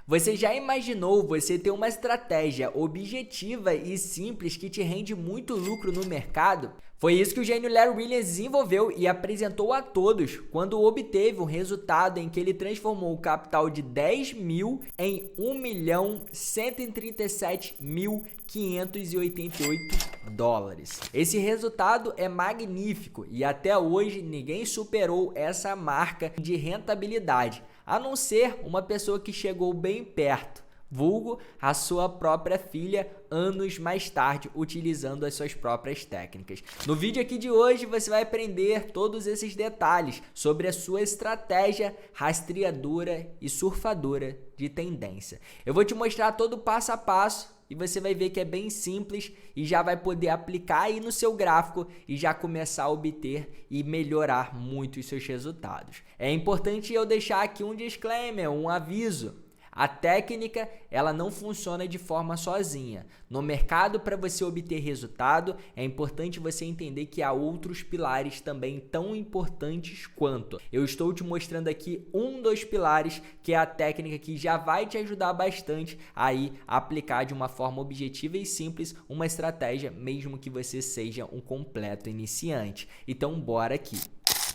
Você já imaginou você ter uma estratégia objetiva e simples que te rende muito lucro no mercado? Foi isso que o gênio Larry Williams desenvolveu e apresentou a todos quando obteve um resultado em que ele transformou o capital de 10 mil em 1.137.588 dólares. Esse resultado é magnífico e até hoje ninguém superou essa marca de rentabilidade, a não ser uma pessoa que chegou bem perto, vulgo a sua própria filha anos mais tarde, utilizando as suas próprias técnicas. No vídeo aqui de hoje você vai aprender todos esses detalhes sobre a sua estratégia rastreadora e surfadora de tendência. Eu vou te mostrar todo o passo a passo e você vai ver que é bem simples e já vai poder aplicar aí no seu gráfico e já começar a obter e melhorar muito os seus resultados. É importante eu deixar aqui um disclaimer, um aviso. A técnica, ela não funciona de forma sozinha. No mercado, para você obter resultado, é importante você entender que há outros pilares também tão importantes quanto. Eu estou te mostrando aqui um dos pilares, que é a técnica que já vai te ajudar bastante aí a aplicar de uma forma objetiva e simples uma estratégia, mesmo que você seja um completo iniciante. Então, bora aqui.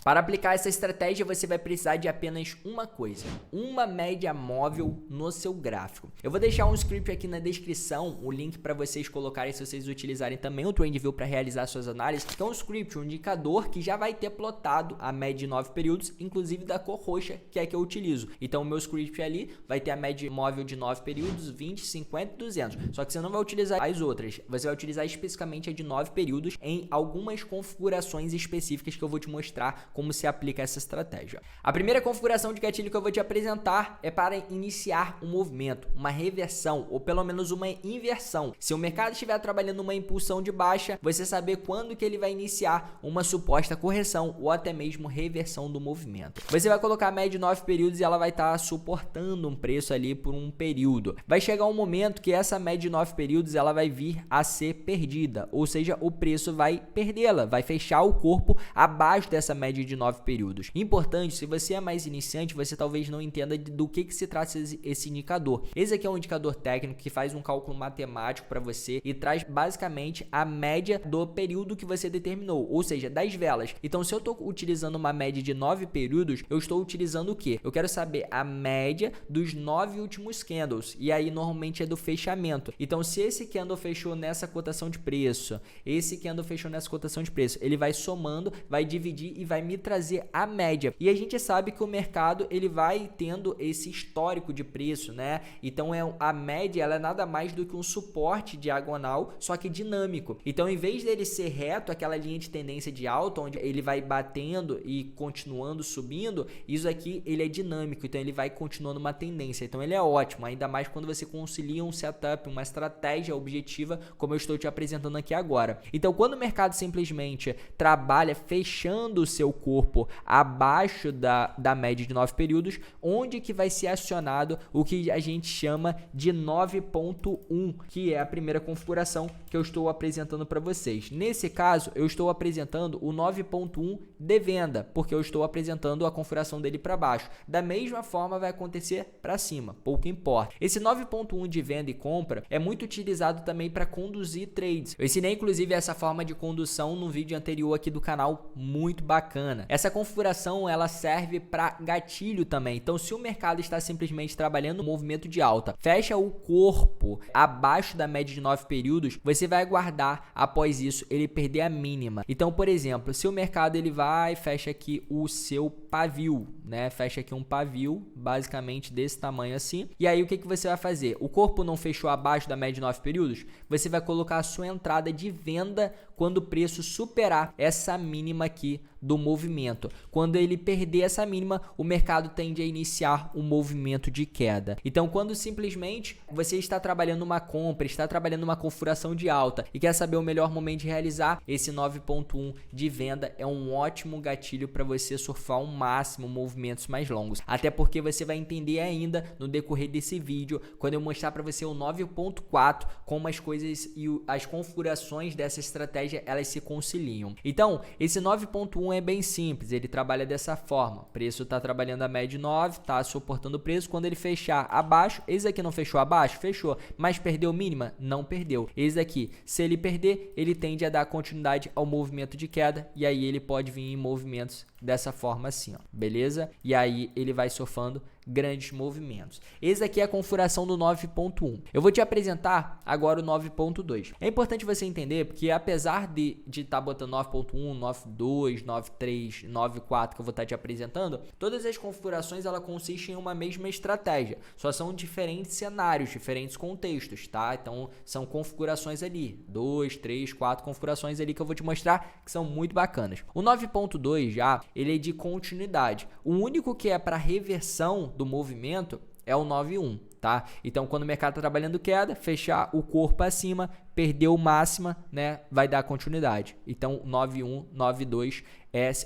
Para aplicar essa estratégia, você vai precisar de apenas uma coisa, uma média móvel no seu gráfico. Eu vou deixar um script aqui na descrição, o link para vocês colocarem se vocês utilizarem também o TrendView para realizar suas análises. Então, um script, um indicador que já vai ter plotado a média de 9 períodos, inclusive da cor roxa, que é a que eu utilizo. Então, o meu script ali vai ter a média móvel de 9 períodos, 20, 50 e 200. Só que você não vai utilizar as outras, você vai utilizar especificamente a de 9 períodos em algumas configurações específicas que eu vou te mostrar como se aplica essa estratégia. A primeira configuração de gatilho que eu vou te apresentar é para iniciar um movimento, uma reversão ou pelo menos uma inversão. Se o mercado estiver trabalhando uma impulsão de baixa, você saber quando que ele vai iniciar uma suposta correção ou até mesmo reversão do movimento. Você vai colocar a média de 9 períodos e ela vai estar suportando um preço ali por um período. Vai chegar um momento que essa média de 9 períodos ela vai vir a ser perdida, ou seja, o preço vai perdê-la, vai fechar o corpo abaixo dessa média de 9 períodos. Importante, se você é mais iniciante, você talvez não entenda do que se trata esse indicador. Esse aqui é um indicador técnico que faz um cálculo matemático para você e traz basicamente a média do período que você determinou, ou seja, das velas. Então, se eu estou utilizando uma média de 9 períodos, eu estou utilizando o quê? Eu quero saber a média dos 9 últimos candles, e aí normalmente é do fechamento. Então, se esse candle fechou nessa cotação de preço, esse candle fechou nessa cotação de preço, ele vai somando, vai dividir e vai me trazer a média. E a gente sabe que o mercado ele vai tendo esse histórico de preço, né? Então a média ela é nada mais do que um suporte diagonal, só que dinâmico. Então, em vez dele ser reto, aquela linha de tendência de alta onde ele vai batendo e continuando subindo, isso aqui ele é dinâmico, então ele vai continuando uma tendência. Então ele é ótimo, ainda mais quando você concilia um setup, uma estratégia objetiva, como eu estou te apresentando aqui agora. Então, quando o mercado simplesmente trabalha fechando o seu corpo abaixo da média de 9 períodos, onde que vai ser acionado o que a gente chama de 9.1, que é a primeira configuração que eu estou apresentando para vocês. Nesse caso, eu estou apresentando o 9.1 de venda, porque eu estou apresentando a configuração dele para baixo. Da mesma forma vai acontecer para cima, pouco importa. Esse 9.1 de venda e compra é muito utilizado também para conduzir trades. Eu ensinei inclusive essa forma de condução no vídeo anterior aqui do canal, muito bacana. Essa configuração ela serve para gatilho também. Então, se o mercado está simplesmente trabalhando um movimento de alta, fecha o corpo abaixo da média de 9 períodos, você vai aguardar após isso ele perder a mínima. Então, por exemplo, se o mercado ele vai fecha aqui o seu pavio, né? Fecha aqui um pavio basicamente desse tamanho assim. E aí o que você vai fazer? O corpo não fechou abaixo da média de 9 períodos? Você vai colocar a sua entrada de venda quando o preço superar essa mínima aqui do movimento. Quando ele perder essa mínima, o mercado tende a iniciar um movimento de queda. Então, quando simplesmente você está trabalhando uma compra, está trabalhando uma configuração de alta e quer saber o melhor momento de realizar, esse 9.1 de venda é um ótimo gatilho para você surfar um máximo movimentos mais longos. Até porque você vai entender ainda no decorrer desse vídeo, quando eu mostrar para você o 9.4, como as coisas e as configurações dessa estratégia elas se conciliam. Então, esse 9.1 é bem simples, ele trabalha dessa forma. O preço está trabalhando a média 9, está suportando o preço. Quando ele fechar abaixo, esse aqui não fechou abaixo? Fechou. Mas perdeu mínima? Não perdeu. Esse aqui, se ele perder, ele tende a dar continuidade ao movimento de queda e aí ele pode vir em movimentos dessa forma assim, ó, beleza? E aí ele vai surfando grandes movimentos. Esse aqui é a configuração do 9.1. Eu vou te apresentar agora o 9.2. É importante você entender porque apesar de estar botando 9.1, 9.2, 9.3, 9.4 que eu vou estar te apresentando, todas as configurações ela consistem em uma mesma estratégia. Só são diferentes cenários, diferentes contextos, tá? Então são configurações ali, 2, 3, 4 configurações ali que eu vou te mostrar que são muito bacanas. O 9.2 já, ele é de continuidade. O único que é para reversão do movimento é o 9.1, tá? Então, quando o mercado está trabalhando queda, fechar o corpo acima, perdeu máxima, né? Vai dar continuidade. Então, 9.1, 9.2,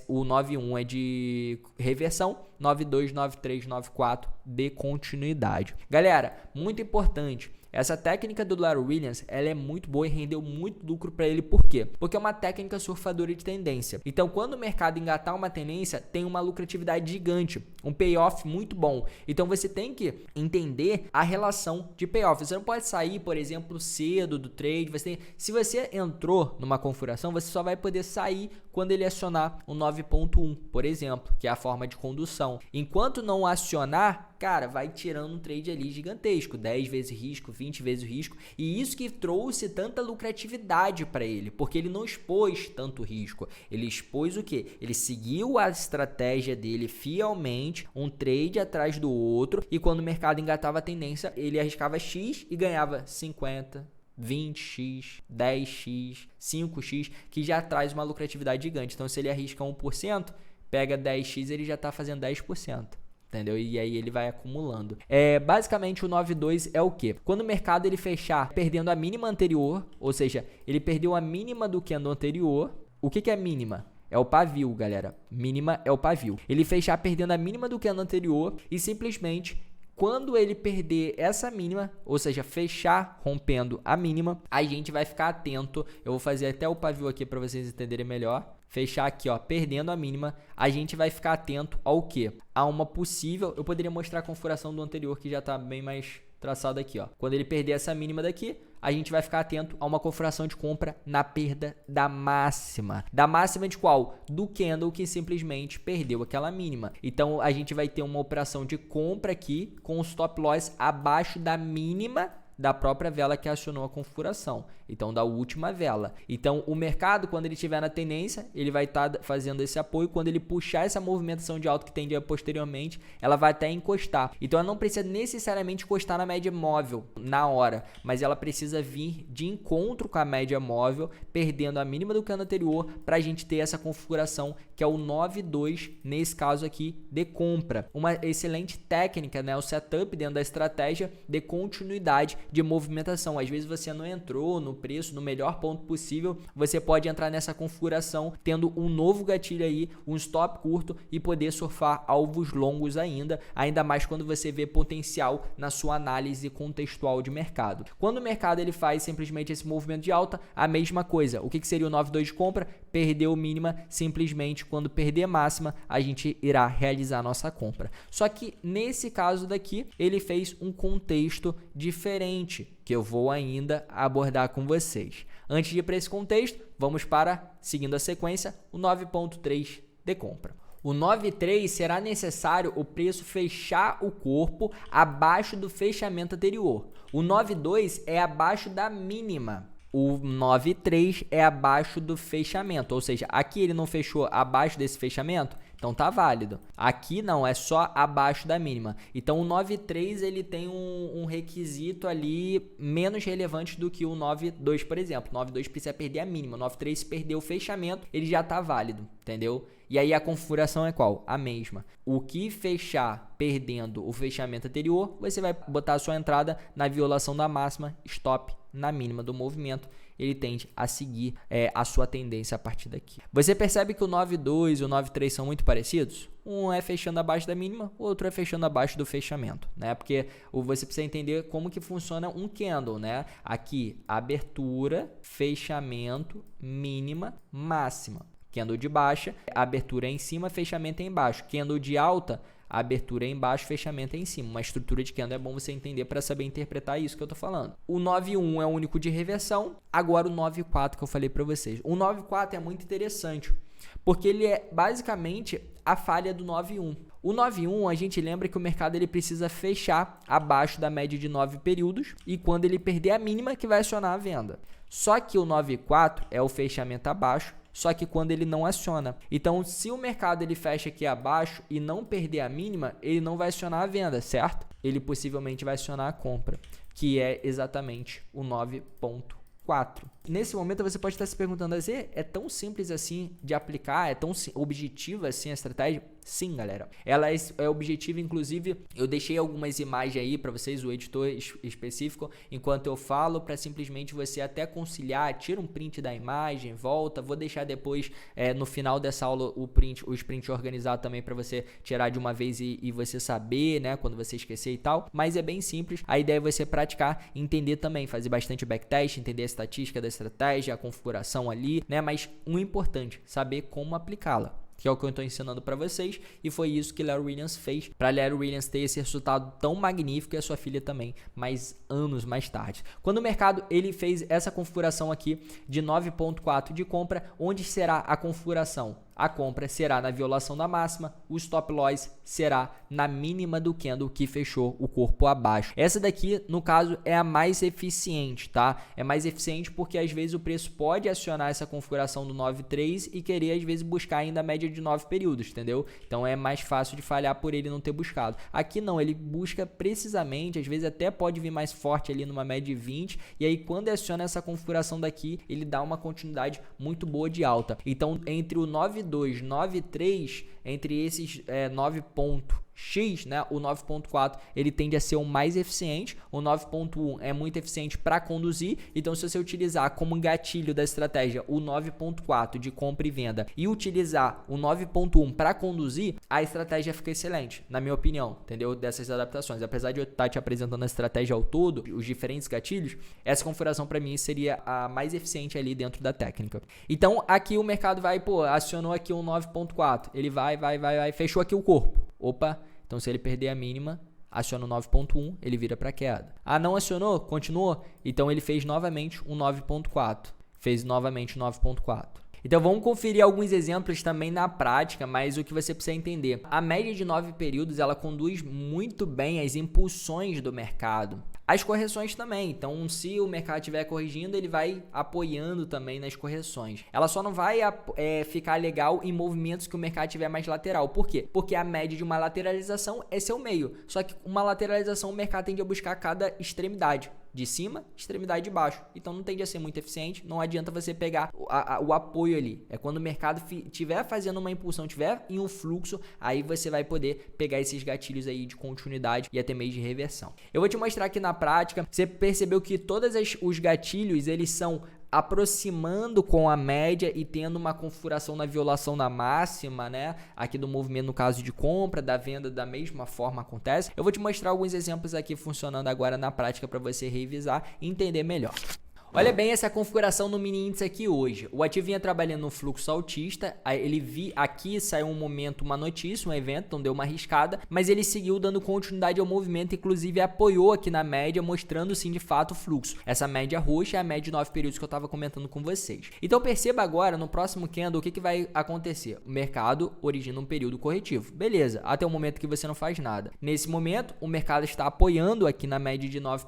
o 9.1 é de reversão, 9.2, 9.3, 9.4 de continuidade. Galera, muito importante. Essa técnica do Larry Williams, ela é muito boa e rendeu muito lucro para ele. Por quê? Porque é uma técnica surfadora de tendência. Então, quando o mercado engatar uma tendência, tem uma lucratividade gigante, um payoff muito bom. Então, você tem que entender a relação de payoff. Você não pode sair, por exemplo, cedo do trade. Se você entrou numa configuração, você só vai poder sair quando ele acionar o 9.1, por exemplo, que é a forma de condução. Enquanto não acionar, cara, vai tirando um trade ali gigantesco, 10 vezes risco, 20 vezes o risco, e isso que trouxe tanta lucratividade para ele, porque ele não expôs tanto risco, ele expôs o quê? Ele seguiu a estratégia dele fielmente, um trade atrás do outro, e quando o mercado engatava a tendência, ele arriscava X e ganhava 50, 20x, 10x, 5x, que já traz uma lucratividade gigante. Então, se ele arrisca 1%, pega 10x, ele já está fazendo 10%. Entendeu? E aí ele vai acumulando. Basicamente o 9.2 é o quê? Quando o mercado ele fechar perdendo a mínima anterior, ou seja, ele perdeu a mínima do candle anterior. O que é mínima? É o pavio, galera. Mínima é o pavio. Ele fechar perdendo a mínima do candle anterior e simplesmente quando ele perder essa mínima, ou seja, fechar rompendo a mínima, a gente vai ficar atento. Eu vou fazer até o pavio aqui para vocês entenderem melhor. Fechar aqui, ó, perdendo a mínima, a gente vai ficar atento ao quê? A uma possível, eu poderia mostrar a configuração do anterior que já está bem mais traçado aqui, ó. Quando ele perder essa mínima daqui, a gente vai ficar atento a uma configuração de compra na perda da máxima. Da máxima de qual? Do candle que simplesmente perdeu aquela mínima. Então, a gente vai ter uma operação de compra aqui com o stop loss abaixo da mínima da própria vela que acionou a configuração, então da última vela. Então o mercado, quando ele estiver na tendência, ele vai estar fazendo esse apoio. Quando ele puxar essa movimentação de alta que tende a posteriormente, ela vai até encostar. Então ela não precisa necessariamente encostar na média móvel na hora, mas ela precisa vir de encontro com a média móvel, perdendo a mínima do candle anterior, para a gente ter essa configuração que é o 9.2, nesse caso aqui, de compra. Uma excelente técnica, né? O setup dentro da estratégia de continuidade de movimentação. Às vezes você não entrou no preço no melhor ponto possível, você pode entrar nessa configuração tendo um novo gatilho aí, um stop curto e poder surfar alvos longos ainda mais quando você vê potencial na sua análise contextual de mercado. Quando o mercado ele faz simplesmente esse movimento de alta, a mesma coisa. O que seria o 9.2 de compra? Perdeu mínima, simplesmente quando perder máxima, a gente irá realizar a nossa compra. Só que nesse caso daqui, ele fez um contexto diferente, que eu vou ainda abordar com vocês. Antes de ir para esse contexto, vamos para, seguindo a sequência, o 9.3 de compra. O 9.3 será necessário o preço fechar o corpo abaixo do fechamento anterior. O 9.2 é abaixo da mínima. O 9.3 é abaixo do fechamento, ou seja, aqui ele não fechou abaixo desse fechamento, então tá válido. Aqui não, é só abaixo da mínima. Então o 9.3 ele tem um requisito ali menos relevante do que o 9.2, por exemplo. O 9.2 precisa perder a mínima, o 9.3 se perder o fechamento, ele já tá válido, entendeu? E aí a configuração é qual? A mesma. O que fechar perdendo o fechamento anterior, você vai botar a sua entrada na violação da máxima, stop na mínima do movimento. Ele tende a seguir a sua tendência a partir daqui. Você percebe que o 9.2 e o 9.3 são muito parecidos? Um é fechando abaixo da mínima, o outro é fechando abaixo do fechamento, né? Porque você precisa entender como que funciona um candle, né? Aqui, abertura, fechamento, mínima, máxima. Candle de baixa, abertura é em cima, fechamento é embaixo. Candle de alta, abertura é embaixo, fechamento é em cima. Uma estrutura de candle é bom você entender para saber interpretar isso que eu estou falando. O 9.1 é o único de reversão. Agora o 9.4 que eu falei para vocês. O 9.4 é muito interessante, porque ele é basicamente a falha do 9.1. O 9.1, a gente lembra que o mercado ele precisa fechar abaixo da média de 9 períodos e quando ele perder a mínima que vai acionar a venda. Só que o 9.4 é o fechamento abaixo, só que quando ele não aciona. Então, se o mercado ele fecha aqui abaixo e não perder a mínima, ele não vai acionar a venda, certo? Ele possivelmente vai acionar a compra, que é exatamente o 9.4. Nesse momento você pode estar se perguntando, é tão simples assim de aplicar? É tão objetiva assim a estratégia? Sim, galera. Ela é objetiva, inclusive eu deixei algumas imagens aí para vocês, o editor específico, enquanto eu falo, para simplesmente você até conciliar, tira um print da imagem, volta, vou deixar depois no final dessa aula o sprint organizado também para você tirar de uma vez e você saber, né, quando você esquecer e tal, mas é bem simples, a ideia é você praticar, entender também, fazer bastante backtest, entender a estatística da estratégia, a configuração ali, né, mas o importante, saber como aplicá-la, que é o que eu estou ensinando para vocês, e foi isso que Larry Williams fez para Larry Williams ter esse resultado tão magnífico e a sua filha também, mas anos mais tarde. Quando o mercado ele fez essa configuração aqui de 9.4 de compra, onde será a configuração? A compra será na violação da máxima, o stop loss será na mínima do candle que fechou o corpo abaixo. Essa daqui, no caso, é a mais eficiente, tá? É mais eficiente porque às vezes o preço pode acionar essa configuração do 9.3 e querer às vezes buscar ainda a média de 9 períodos, entendeu? Então é mais fácil de falhar por ele não ter buscado. Aqui não, ele busca precisamente, às vezes até pode vir mais forte ali numa média de 20, e aí quando aciona essa configuração daqui, ele dá uma continuidade muito boa de alta. Então entre o 9.2, 9.3, entre esses 9.x, né, o 9.4 ele tende a ser o mais eficiente, o 9.1 é muito eficiente para conduzir, então se você utilizar como gatilho da estratégia o 9.4 de compra e venda e utilizar o 9.1 para conduzir, a estratégia fica excelente, na minha opinião, entendeu? Dessas adaptações, apesar de eu estar te apresentando a estratégia ao todo, os diferentes gatilhos, essa configuração para mim seria a mais eficiente ali dentro da técnica. Então aqui o mercado vai, acionou aqui um 9.4, ele vai, fechou aqui o corpo. Opa, então se ele perder a mínima, aciona o 9.1, ele vira para queda. Ah, não acionou? Continuou? Então ele fez novamente um 9.4, fez novamente 9.4. Então vamos conferir alguns exemplos também na prática, mas o que você precisa entender. A média de 9 períodos, ela conduz muito bem as impulsões do mercado. As correções também, então se o mercado estiver corrigindo, ele vai apoiando também nas correções. Ela só não vai ficar legal em movimentos que o mercado estiver mais lateral. Por quê? Porque a média de uma lateralização é seu meio. Só que uma lateralização o mercado tende a buscar cada extremidade. De cima, extremidade de baixo. Então não tende a ser muito eficiente, não adianta você pegar o apoio ali. É quando o mercado estiver fazendo uma impulsão, estiver em um fluxo, aí você vai poder pegar esses gatilhos aí de continuidade e até mesmo de reversão. Eu vou te mostrar aqui na prática, você percebeu que todos os gatilhos, eles são aproximando com a média e tendo uma configuração na violação da máxima, né? Aqui do movimento no caso de compra, da venda da mesma forma acontece. Eu vou te mostrar alguns exemplos aqui funcionando agora na prática para você revisar e entender melhor. Olha bem essa configuração no mini índice aqui hoje. O ativo vinha trabalhando no fluxo altista, aqui saiu um momento, uma notícia, um evento, então deu uma arriscada, mas ele seguiu dando continuidade ao movimento, inclusive apoiou aqui na média, mostrando sim de fato o fluxo. Essa média roxa é a média de 9 períodos que eu estava comentando com vocês. Então perceba agora, no próximo candle, o que vai acontecer? O mercado origina um período corretivo. Beleza, até o momento que você não faz nada. Nesse momento, o mercado está apoiando aqui na média de 9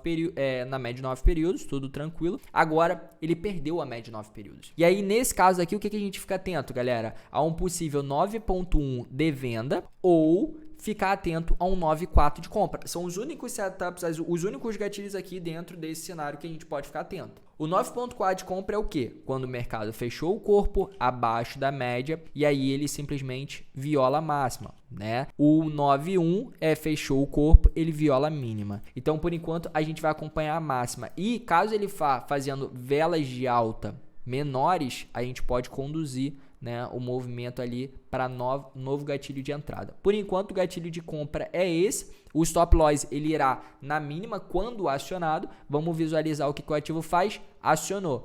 períodos, tudo tranquilo. Agora, ele perdeu a média de 9 períodos. E aí, nesse caso aqui, o que a gente fica atento, galera? A um possível 9.1 de venda ou ficar atento a um 9.4 de compra. São os únicos setups, os únicos gatilhos aqui dentro desse cenário que a gente pode ficar atento. O 9.4 de compra é o quê? Quando o mercado fechou o corpo abaixo da média e aí ele simplesmente viola a máxima, né? O 9.1 fechou o corpo, ele viola a mínima. Então, por enquanto, a gente vai acompanhar a máxima. E caso ele fazendo velas de alta menores, a gente pode conduzir, né, o movimento ali para novo gatilho de entrada. Por enquanto, o gatilho de compra é esse. O stop loss ele irá na mínima quando acionado. Vamos visualizar o que o ativo faz. Acionou,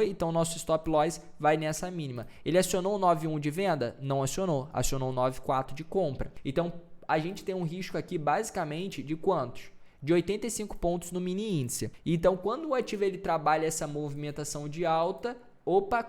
então nosso stop loss vai nessa mínima. Ele acionou o 9.1 de venda? Não acionou. Acionou o 9.4 de compra. Então, a gente tem um risco aqui basicamente de quantos? De 85 pontos no mini índice. Então, quando o ativo ele trabalha essa movimentação de alta,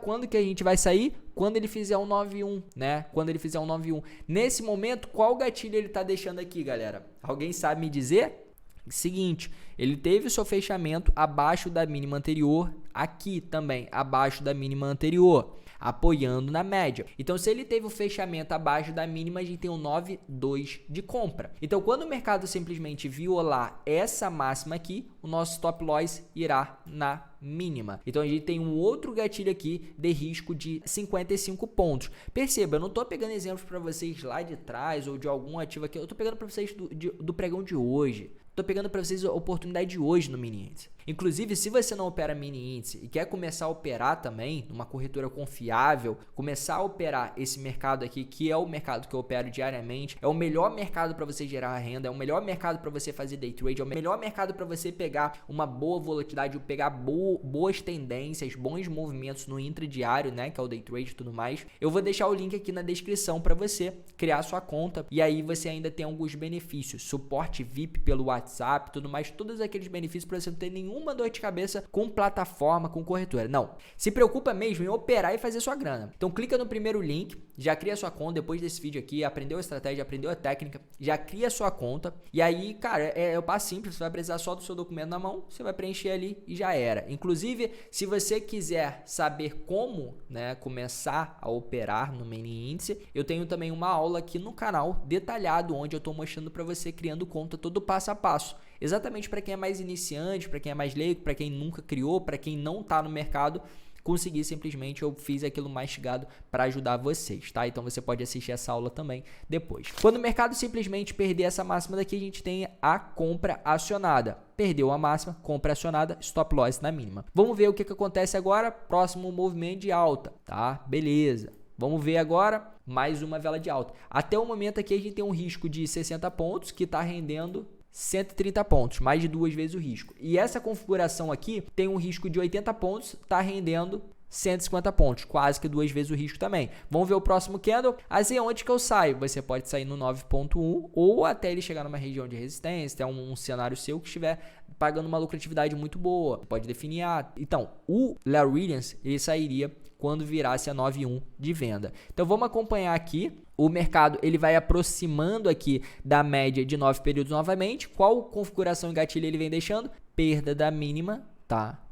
quando que a gente vai sair? Quando ele fizer um 9.1, né? Quando ele fizer um 9.1. Nesse momento, qual gatilho ele está deixando aqui, galera? Alguém sabe me dizer? Seguinte, ele teve o seu fechamento abaixo da mínima anterior, aqui também abaixo da mínima anterior, apoiando na média. Então, se ele teve o fechamento abaixo da mínima, a gente tem um 9.2 de compra. Então, quando o mercado simplesmente violar essa máxima aqui, o nosso stop loss irá na mínima. Então, a gente tem um outro gatilho aqui de risco de 55 pontos. Perceba, eu não estou pegando exemplos para vocês lá de trás ou de algum ativo aqui, eu estou pegando para vocês do pregão de hoje. Estou pegando para vocês a oportunidade de hoje no mini índice. Inclusive, se você não opera mini índice e quer começar a operar também, numa corretora confiável, começar a operar esse mercado aqui, que é o mercado que eu opero diariamente, é o melhor mercado para você gerar renda, é o melhor mercado para você fazer day trade, é o melhor mercado para você pegar uma boa volatilidade, pegar boas tendências, bons movimentos no intradiário, né, que é o day trade e tudo mais. Eu vou deixar o link aqui na descrição para você criar sua conta e aí você ainda tem alguns benefícios, suporte VIP pelo WhatsApp, tudo mais, todos aqueles benefícios para você não ter nenhuma dor de cabeça com plataforma, com corretora. Não, se preocupa mesmo em operar e fazer sua grana. Então clica no primeiro link, já cria sua conta depois desse vídeo aqui, aprendeu a estratégia, aprendeu a técnica, já cria sua conta e aí, cara, é o passo simples, você vai precisar só do seu documento na mão, você vai preencher ali e já era. Inclusive, se você quiser saber como, né, começar a operar no mini índice, eu tenho também uma aula aqui no canal detalhado onde eu estou mostrando para você criando conta todo passo a passo. Exatamente para quem é mais iniciante, para quem é mais leigo, para quem nunca criou, para quem não está no mercado, conseguir simplesmente, eu fiz aquilo mastigado para ajudar vocês, tá? Então você pode assistir essa aula também depois. Quando o mercado simplesmente perder essa máxima daqui, a gente tem a compra acionada. Perdeu a máxima, compra acionada, stop loss na mínima. Vamos ver o que acontece agora, próximo movimento de alta, tá? Beleza. Vamos ver agora mais uma vela de alta. Até o momento aqui a gente tem um risco de 60 pontos que está rendendo 130 pontos, mais de 2 vezes o risco. E essa configuração aqui tem um risco de 80 pontos, está rendendo 150 pontos, quase que 2 vezes o risco também. Vamos ver o próximo candle. Assim, onde que eu saio? Você pode sair no 9.1 ou até ele chegar numa região de resistência, até um cenário seu que estiver pagando uma lucratividade muito boa. Pode definir. Então, o Larry Williams, ele sairia quando virasse a 9.1 de venda. Então, vamos acompanhar aqui. O mercado ele vai aproximando aqui da média de 9 períodos novamente. Qual configuração e gatilho ele vem deixando? Perda da mínima, tá?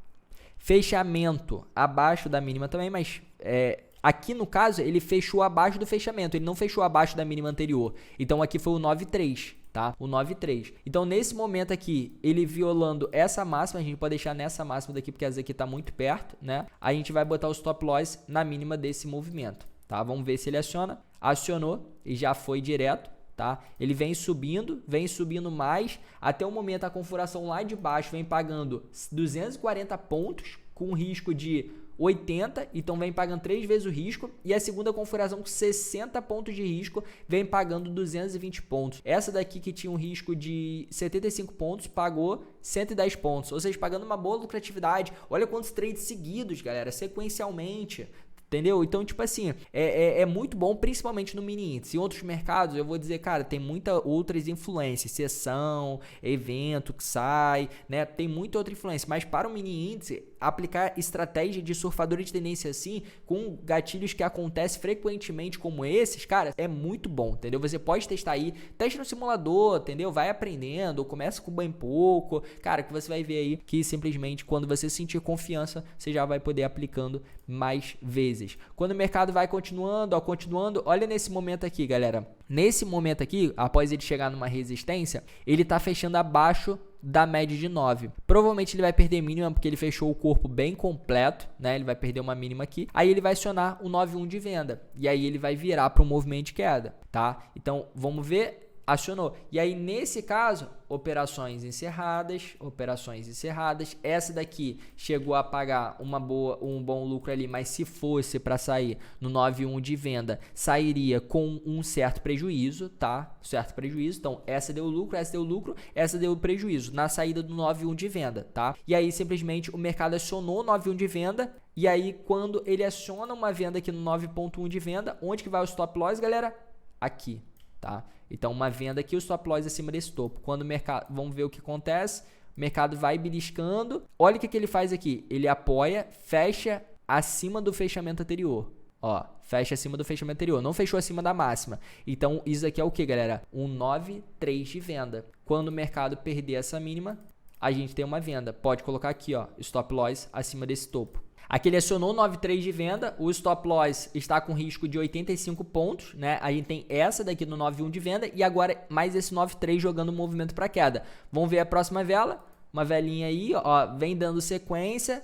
Fechamento abaixo da mínima também, mas aqui no caso ele fechou abaixo do fechamento, ele não fechou abaixo da mínima anterior. Então aqui foi o 9.3, tá? O 9.3. Então nesse momento aqui, ele violando essa máxima, a gente pode deixar nessa máxima daqui porque essa aqui está muito perto, né? A gente vai botar o stop loss na mínima desse movimento, tá? Vamos ver se ele aciona. Acionou e já foi direto. Tá? Ele vem subindo mais, até o momento a configuração lá de baixo vem pagando 240 pontos com risco de 80, então vem pagando 3 vezes o risco, e a segunda configuração com 60 pontos de risco vem pagando 220 pontos. Essa daqui que tinha um risco de 75 pontos pagou 110 pontos, ou seja, pagando uma boa lucratividade. Olha quantos trades seguidos, galera, sequencialmente. Entendeu? Então, tipo assim, é muito bom, principalmente no mini índice. Em outros mercados, eu vou dizer, cara, tem muitas outras influências, sessão, evento que sai, né? Tem muita outra influência, mas para o mini índice, aplicar estratégia de surfador de tendência assim, com gatilhos que acontecem frequentemente como esses, cara, é muito bom, entendeu? Você pode testar aí, teste no simulador, entendeu? Vai aprendendo, ou começa com bem pouco, cara, que você vai ver aí que simplesmente quando você sentir confiança, você já vai poder aplicando mais vezes. Quando o mercado vai continuando, olha nesse momento aqui, galera. Nesse momento aqui, após ele chegar numa resistência, ele tá fechando abaixo da média de 9. Provavelmente ele vai perder mínima porque ele fechou o corpo bem completo, né? Ele vai perder uma mínima aqui. Aí ele vai acionar o 9,1 de venda. E aí ele vai virar para um movimento de queda, tá? Então, vamos ver. Acionou. E aí, nesse caso, operações encerradas. Essa daqui chegou a pagar um bom lucro ali, mas se fosse para sair no 9,1 de venda, sairia com um certo prejuízo, tá? Certo prejuízo. Então, essa deu lucro, essa deu prejuízo na saída do 9,1 de venda, tá? E aí, simplesmente, o mercado acionou o 9,1 de venda. E aí, quando ele aciona uma venda aqui no 9,1 de venda, onde que vai o stop loss, galera? Aqui, tá? Então, uma venda aqui, o stop loss acima desse topo. Quando o mercado, vamos ver o que acontece. O mercado vai beliscando. Olha o que ele faz aqui. Ele apoia, fecha acima do fechamento anterior. Ó, fecha acima do fechamento anterior. Não fechou acima da máxima. Então, isso aqui é o que, galera? Um 9,3 de venda. Quando o mercado perder essa mínima, a gente tem uma venda. Pode colocar aqui, ó, stop loss acima desse topo. Aqui ele acionou 9,3 de venda, o stop loss está com risco de 85 pontos, né? A gente tem essa daqui no 9,1 de venda e agora mais esse 9,3 jogando o movimento para queda. Vamos ver a próxima vela. Uma velinha aí, ó, vem dando sequência.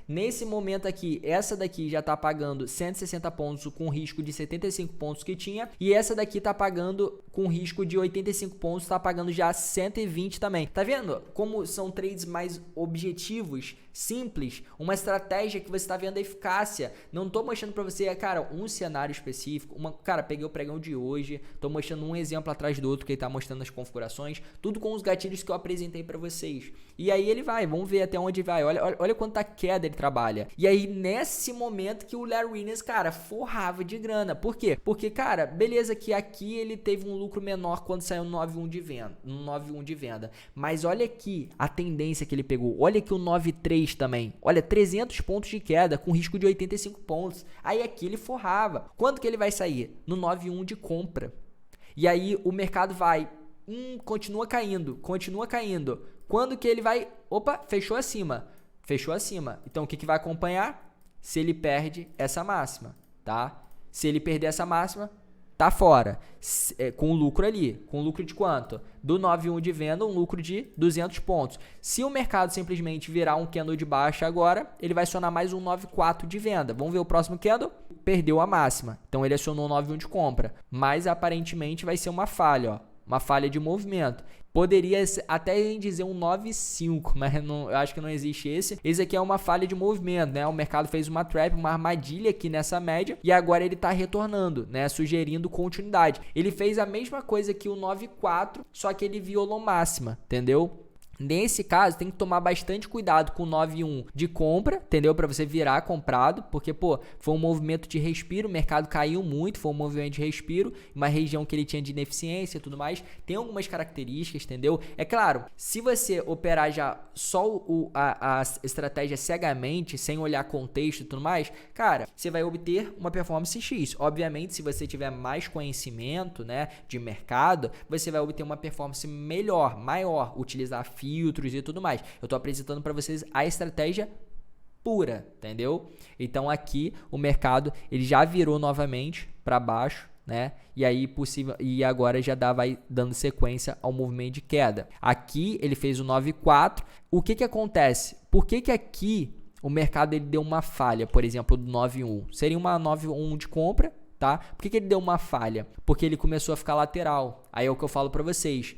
Nesse momento aqui, essa daqui já tá pagando 160 pontos com risco de 75 pontos que tinha. E essa daqui tá pagando com risco de 85 pontos, tá pagando já 120 também. Tá vendo como são trades mais objetivos, simples, uma estratégia que você tá vendo a eficácia. Não tô mostrando para você, cara, um cenário específico. Cara, peguei o pregão de hoje, tô mostrando um exemplo atrás do outro que ele tá mostrando as configurações, tudo com os gatilhos que eu apresentei para vocês. E aí ele vai, vamos ver até onde vai. Olha quanta queda ele trabalha. E aí nesse momento que o Larry Winters, cara, forrava de grana. Por quê? Porque, cara, beleza que aqui ele teve um lucro menor quando saiu no 9,1 de venda. Mas olha aqui a tendência que ele pegou. Olha aqui o 9,3 também. Olha, 300 pontos de queda com risco de 85 pontos. Aí aqui ele forrava. Quando que ele vai sair? No 9,1 de compra. E aí o mercado vai continua caindo. Quando que ele vai? Opa, fechou acima. Então, o que vai acompanhar? Se ele perde essa máxima, tá? Se ele perder essa máxima, tá fora. Com lucro ali. Com lucro de quanto? Do 9,1 de venda, um lucro de 200 pontos. Se o mercado simplesmente virar um candle de baixa agora, ele vai acionar mais um 9,4 de venda. Vamos ver o próximo candle? Perdeu a máxima. Então, ele acionou 9,1 de compra. Mas, aparentemente, vai ser uma falha, ó. Uma falha de movimento. Poderia até dizer um 9,5, mas não, eu acho que não existe esse. Esse aqui é uma falha de movimento, né? O mercado fez uma trap, uma armadilha aqui nessa média e agora ele está retornando, né? Sugerindo continuidade. Ele fez a mesma coisa que o 9,4, só que ele violou máxima, entendeu? Nesse caso, tem que tomar bastante cuidado com o 9,1 de compra, entendeu? Para você virar comprado, porque, pô, foi um movimento de respiro, o mercado caiu muito, foi um movimento de respiro, uma região que ele tinha de ineficiência e tudo mais, tem algumas características, entendeu? É claro, se você operar já só a estratégia cegamente, sem olhar contexto e tudo mais, cara, você vai obter uma performance X. Obviamente, se você tiver mais conhecimento, né, de mercado, você vai obter uma performance melhor, maior, utilizar filtros e tudo mais. Eu tô apresentando para vocês a estratégia pura, entendeu? Então aqui o mercado ele já virou novamente para baixo, né? E aí agora já vai dando sequência ao movimento de queda. Aqui ele fez o 9,4. O que acontece? Por que aqui o mercado ele deu uma falha, por exemplo, do 9,1? Seria uma 9,1 de compra, tá? Por que ele deu uma falha? Porque ele começou a ficar lateral. Aí é o que eu falo para vocês.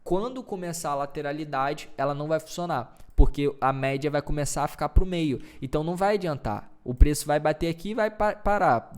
Quando começar a lateralidade, ela não vai funcionar, porque a média vai começar a ficar para o meio. Então, não vai adiantar. O preço vai bater aqui e vai parar.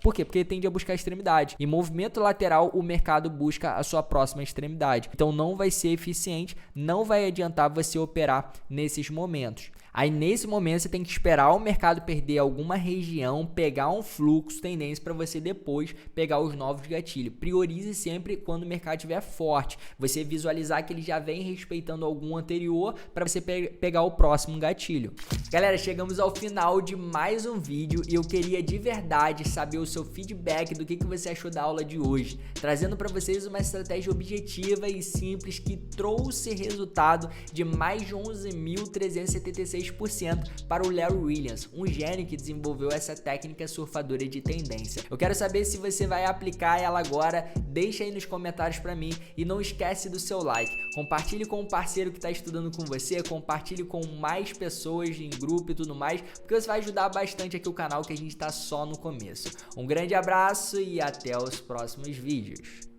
Por quê? Porque ele tende a buscar a extremidade. Em movimento lateral, o mercado busca a sua próxima extremidade. Então, não vai ser eficiente, não vai adiantar você operar nesses momentos. Aí, nesse momento, você tem que esperar o mercado perder alguma região, pegar um fluxo, tendência para você depois pegar os novos gatilhos. Priorize sempre quando o mercado estiver forte. Você visualizar que ele já vem respeitando algum anterior para você pegar o próximo gatilho. Galera, chegamos ao final de mais um vídeo e eu queria de verdade saber o seu feedback do que você achou da aula de hoje. Trazendo para vocês uma estratégia objetiva e simples que trouxe resultado de mais de 11.376 26% para o Larry Williams, um gênio que desenvolveu essa técnica surfadora de tendência. Eu quero saber se você vai aplicar ela agora, deixa aí nos comentários para mim e não esquece do seu like. Compartilhe com um parceiro que está estudando com você, compartilhe com mais pessoas em grupo e tudo mais, porque isso vai ajudar bastante aqui o canal, que a gente está só no começo. Um grande abraço e até os próximos vídeos.